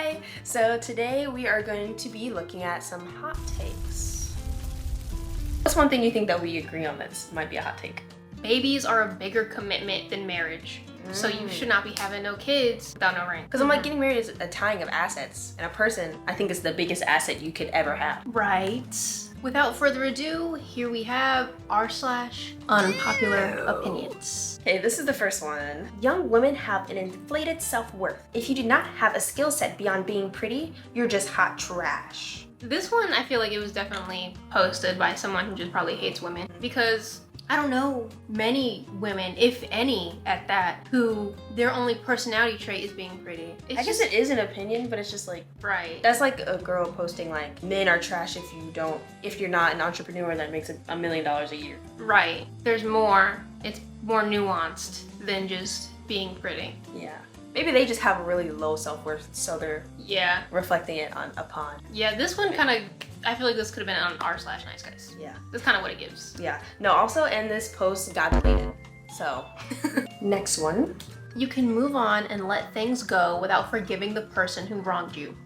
Hi! So today we are going to be looking at some hot takes. What's one thing you think that we agree on that might be a hot take? Babies are a bigger commitment than marriage. So you should not be having no kids without no ring. Because I'm like, getting married is a tying of assets. And a person, I think, is the biggest asset you could ever have. Right. Without further ado, here we have r/unpopular opinions. Okay, this is the first one. Young women have an inflated self-worth. If you do not have a skill set beyond being pretty, you're just hot trash. This one, I feel like it was definitely posted by someone who just probably hates women, because I don't know many women, if any at that, who their only personality trait is being pretty. I guess it is an opinion, but it's just like, right. That's like a girl posting like, men are trash if you're not an entrepreneur that makes $1 million a year. Right. There's more. It's more nuanced than just being pretty. Yeah. Maybe they just have a really low self-worth, so they're reflecting it upon. Yeah, this one kind of, I feel like this could have been on r/nice guys. Yeah. That's kind of what it gives. Yeah. No, also, and this post got deleted. So, next one. You can move on and let things go without forgiving the person who wronged you.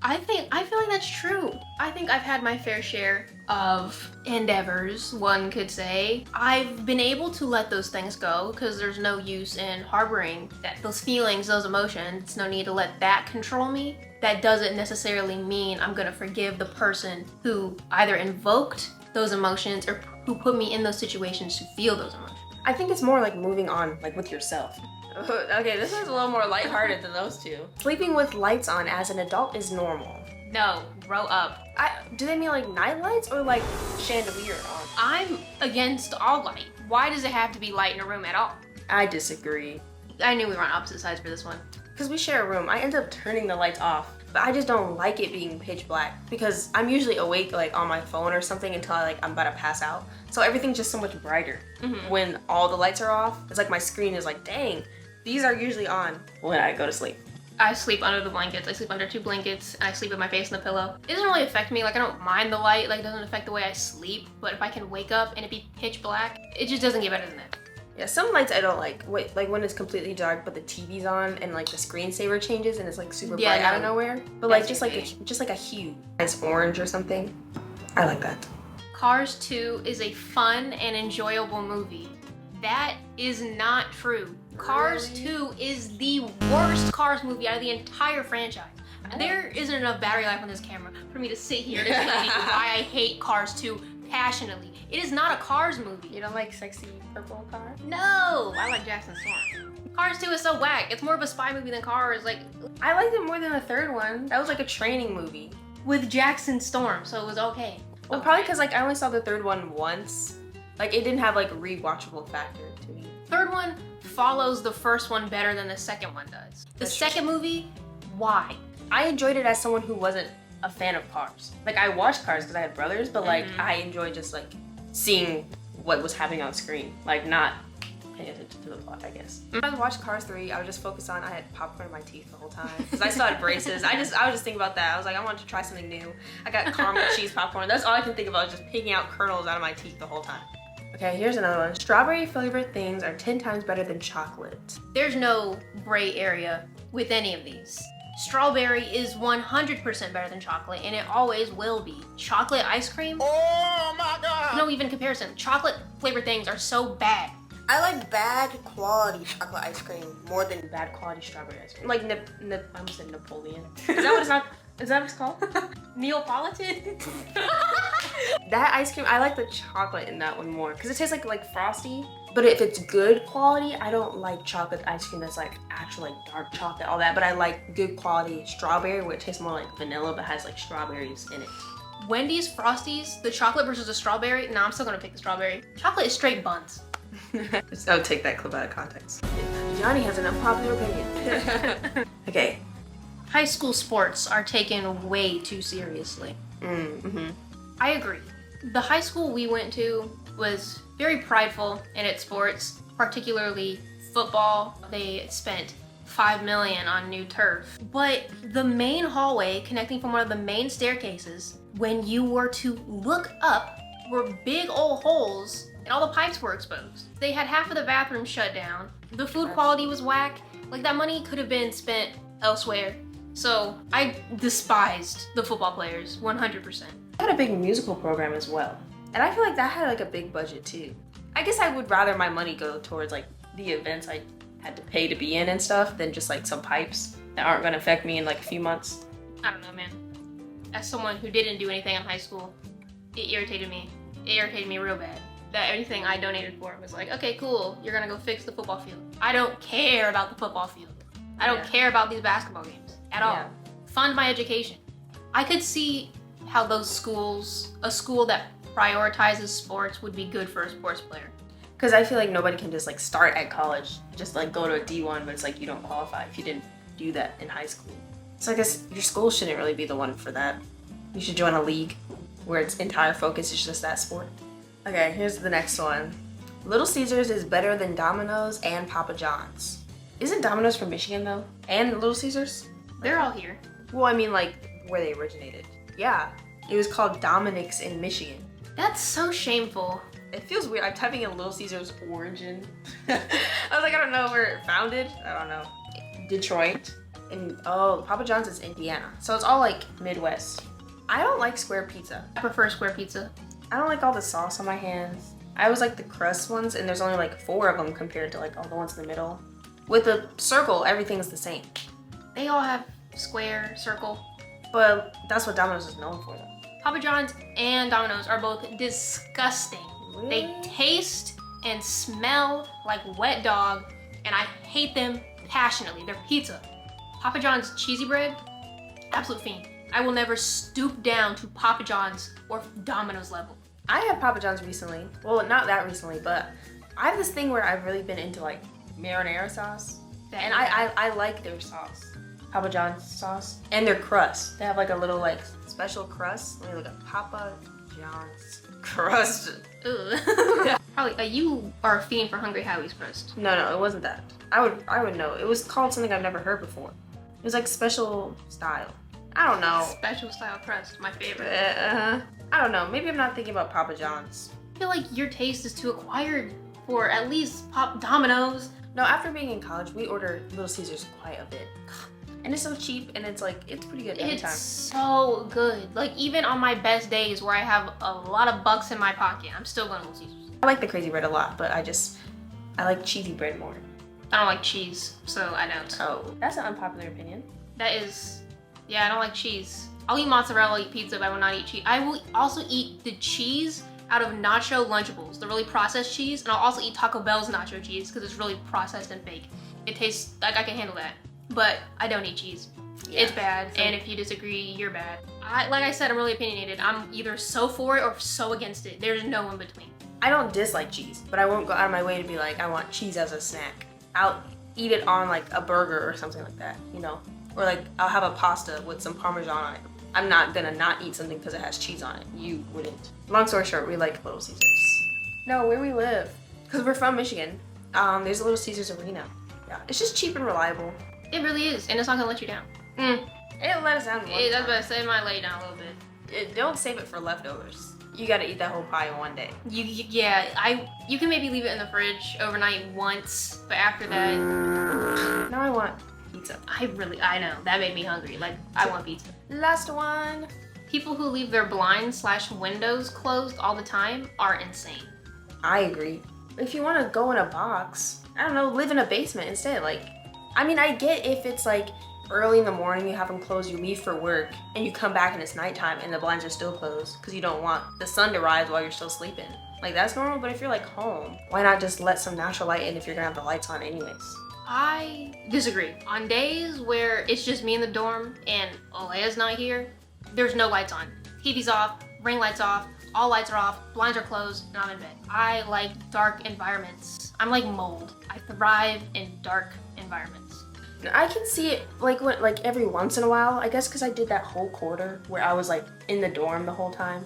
I feel like that's true. I think I've had my fair share of endeavors, one could say. I've been able to let those things go because there's no use in harboring those feelings, those emotions. No need to let that control me. That doesn't necessarily mean I'm gonna forgive the person who either invoked those emotions or who put me in those situations to feel those emotions. I think it's more like moving on, like with yourself. Okay, this one's a little more lighthearted than those two. Sleeping with lights on as an adult is normal. No, grow up. Do they mean like night lights or like chandelier on? I'm against all light. Why does it have to be light in a room at all? I disagree. I knew we were on opposite sides for this one. Because we share a room, I end up turning the lights off. But I just don't like it being pitch black because I'm usually awake like on my phone or something until I'm about to pass out. So everything's just so much brighter. When all the lights are off, it's like my screen is like, dang, these are usually on when I go to sleep. I sleep under the blankets. I sleep under 2 blankets and I sleep with my face in the pillow. It doesn't really affect me. Like, I don't mind the light. Like, it doesn't affect the way I sleep. But if I can wake up and it be pitch black, it just doesn't get better than that. Yeah, some lights I don't like. Like when it's completely dark but the TV's on and like the screensaver changes and it's like super bright out of nowhere. But like just like a hue. It's orange or something. I like that. Cars 2 is a fun and enjoyable movie. That is not true. Cars 2 is the worst Cars movie out of the entire franchise. There isn't enough battery life on this camera for me to sit here to tell you why I hate Cars 2 passionately. It is not a Cars movie. You don't like sexy purple cars? No, I like Jackson Storm. Cars 2 is so whack. It's more of a spy movie than Cars. Like, I liked it more than the third one. That was like a training movie. With Jackson Storm, so it was okay. Well, probably because like I only saw the third one once. Like it didn't have like a rewatchable factor to me. Third one follows the first one better than the second one does. The second movie, why? I enjoyed it as someone who wasn't a fan of Cars. Like I watched Cars because I had brothers, but like I enjoyed just like seeing what was happening on screen, like not paying attention to the plot, I guess. When I watched Cars 3, I would just focus on, I had popcorn in my teeth the whole time because I still had braces. I was just thinking about that. I was like, I wanted to try something new. I got caramel cheese popcorn. That's all I can think about, just picking out kernels out of my teeth the whole time. Okay, here's another one. Strawberry flavored things are 10 times better than chocolate. There's no gray area with any of these. Strawberry is 100% better than chocolate, and it always will be. Chocolate ice cream? Oh my God! No even comparison. Chocolate flavored things are so bad. I like bad quality chocolate ice cream more than Bad quality strawberry ice cream. Like I almost said Napoleon. Is that what it's not? Is that what it's called? Neapolitan? That ice cream, I like the chocolate in that one more because it tastes like frosty. But if it's good quality, I don't like chocolate ice cream that's like actual like dark chocolate, all that. But I like good quality strawberry where it tastes more like vanilla but has like strawberries in it. Wendy's Frosties, the chocolate versus the strawberry. Nah, I'm still gonna pick the strawberry. Chocolate is straight buns. I'll take that clip out of context. Johnny has an unpopular opinion. Okay. High school sports are taken way too seriously. I agree. The high school we went to was very prideful in its sports, particularly football. They spent $5 million on new turf. But the main hallway connecting from one of the main staircases, when you were to look up, were big old holes and all the pipes were exposed. They had half of the bathroom shut down. The food quality was whack. Like, that money could have been spent elsewhere. So I despised the football players 100%. I had a big musical program as well. And I feel like that had like a big budget too. I guess I would rather my money go towards like the events I had to pay to be in and stuff than just like some pipes that aren't gonna affect me in like a few months. I don't know, man. As someone who didn't do anything in high school, it irritated me. It irritated me real bad. That everything I donated for was like, okay, cool, you're gonna go fix the football field. I don't care about the football field. I don't care about these basketball games at all. Fund my education. I could see how those schools, a school that prioritizes sports would be good for a sports player. Because I feel like nobody can just like start at college, just like go to a D1, but it's like you don't qualify if you didn't do that in high school. So I guess your school shouldn't really be the one for that. You should join a league where its entire focus is just that sport. Okay, here's the next one. Little Caesars is better than Domino's and Papa John's. Isn't Domino's from Michigan though? And Little Caesars? They're all here. Well, I mean like where they originated. Yeah, it was called Dominic's in Michigan. That's so shameful. It feels weird. I'm typing in Little Caesars origin. I was like, I don't know where it founded. I don't know. Detroit. And oh, Papa John's is Indiana. So it's all like Midwest. I don't like square pizza. I prefer square pizza. I don't like all the sauce on my hands. I always like the crust ones, and there's only like 4 of them compared to like all the ones in the middle. With the circle, everything's the same. They all have square, circle. But that's what Domino's is known for though. Papa John's and Domino's are both disgusting. Really? They taste and smell like wet dog, and I hate them passionately. They're pizza. Papa John's cheesy bread, absolute fiend. I will never stoop down to Papa John's or Domino's level. I had Papa John's recently. Well, not that recently, but I have this thing where I've really been into like marinara sauce. And I like their sauce. Papa John's sauce. And their crust. They have like a little like special crust. Let me look at Papa John's crust. Ugh. Probably, you are a fiend for Hungry Howie's crust. No, it wasn't that. I would know. It was called something I've never heard before. It was like special style. I don't know. Special style crust, my favorite. I don't know. Maybe I'm not thinking about Papa John's. I feel like your taste is too acquired for at least Domino's. No, after being in college, we order Little Caesars quite a bit. And it's so cheap, and it's like, it's pretty good every time. It's so good. Like, even on my best days where I have a lot of bucks in my pocket, I'm still going to Little Caesars. I like the crazy bread a lot, but I like cheesy bread more. I don't like cheese, so I don't. Oh, that's an unpopular opinion. That is, yeah, I don't like cheese. I'll eat mozzarella, I'll eat pizza, but I will not eat cheese. I will also eat the cheese out of nacho Lunchables, the really processed cheese, and I'll also eat Taco Bell's nacho cheese because it's really processed and fake. It tastes like I can handle that, but I don't eat cheese. Yeah. It's bad, and if you disagree, you're bad. Like I said, I'm really opinionated. I'm either so for it or so against it. There's no in between. I don't dislike cheese, but I won't go out of my way to be like, I want cheese as a snack. I'll eat it on like a burger or something like that, you know? Or like I'll have a pasta with some Parmesan on it. I'm not gonna not eat something because it has cheese on it. You wouldn't. Long story short, we like Little Caesars. No, where we live. Because we're from Michigan. There's a Little Caesars arena. Yeah, it's just cheap and reliable. It really is, and it's not gonna let you down. It'll let us down one That's time. what I say, it might lay down a little bit. Don't save it for leftovers. You gotta eat that whole pie in one day. You can maybe leave it in the fridge overnight once, but after that, Now I want pizza. I know, that made me hungry. Like, I want pizza. Last one. People who leave their blinds/windows closed all the time are insane. I agree. If you want to go in a box, I don't know, live in a basement instead. Like, I mean, I get if it's like early in the morning, you have them closed, you leave for work, and you come back and it's nighttime and the blinds are still closed because you don't want the sun to rise while you're still sleeping. Like, that's normal, but if you're like home, why not just let some natural light in if you're gonna have the lights on anyways? I disagree. On days where it's just me in the dorm and Alea's not here, there's no lights on. TV's off, ring lights off, all lights are off, blinds are closed, and I'm in bed. I like dark environments. I'm like mold. I thrive in dark environments. I can see it like every once in a while, I guess because I did that whole quarter where I was like in the dorm the whole time.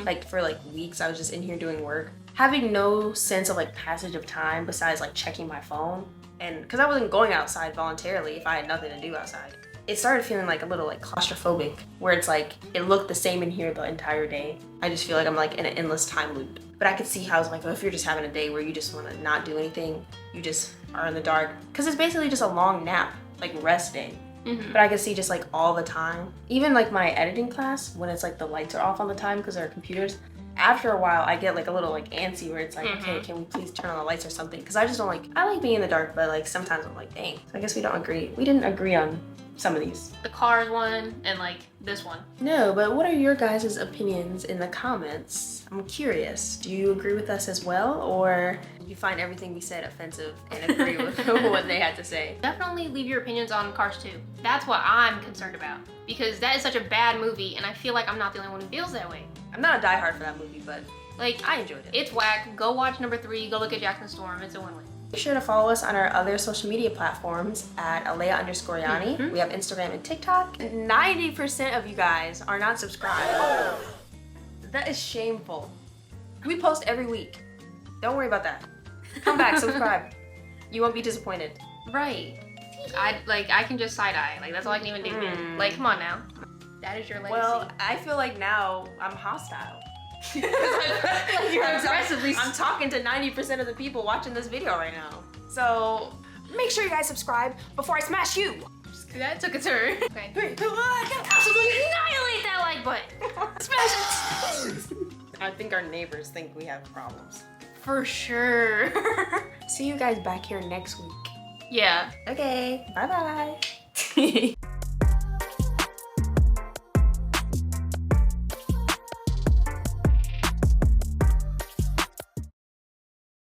Like for like weeks I was just in here doing work. Having no sense of like passage of time besides like checking my phone. And because I wasn't going outside voluntarily if I had nothing to do outside. It started feeling like a little like claustrophobic where it's like it looked the same in here the entire day. I just feel like I'm like in an endless time loop. But I could see how it's like, oh, if you're just having a day where you just want to not do anything, you just are in the dark. Because it's basically just a long nap, like rest day. Mhm. But I can see just like all the time. Even like my editing class, when it's like the lights are off on the time because they're computers, after a while I get like a little like antsy where it's like, okay, can we please turn on the lights or something? Because I just don't like, I like being in the dark, but like sometimes I'm like, dang. So I guess we don't agree. We didn't agree on some of these. The Cars one and like this one. No, but what are your guys' opinions in the comments? I'm curious. Do you agree with us as well, or do you find everything we said offensive and agree with what they had to say? Definitely leave your opinions on Cars 2. That's what I'm concerned about because that is such a bad movie and I feel like I'm not the only one who feels that way. I'm not a diehard for that movie, but Like, I enjoyed it. it's whack. Go watch number 3. Go look at Jackson Storm. It's a win-win. Be sure to follow us on our other social media platforms at Alea_Yani. We have Instagram and TikTok. 90% of you guys are not subscribed. That is shameful. We post every week. Don't worry about that. Come back, subscribe. You won't be disappointed. Right. I can just side-eye. Like, that's all I can even do. Like, come on now. That is your legacy. Well, I feel like now I'm hostile. You're aggressively. I'm talking to 90% of the people watching this video right now. So make sure you guys subscribe before I smash you. That took a turn. Okay. 3, 2, 1, Absolutely annihilate that like button. smash it. I think our neighbors think we have problems. For sure. See you guys back here next week. Yeah. Okay, bye-bye.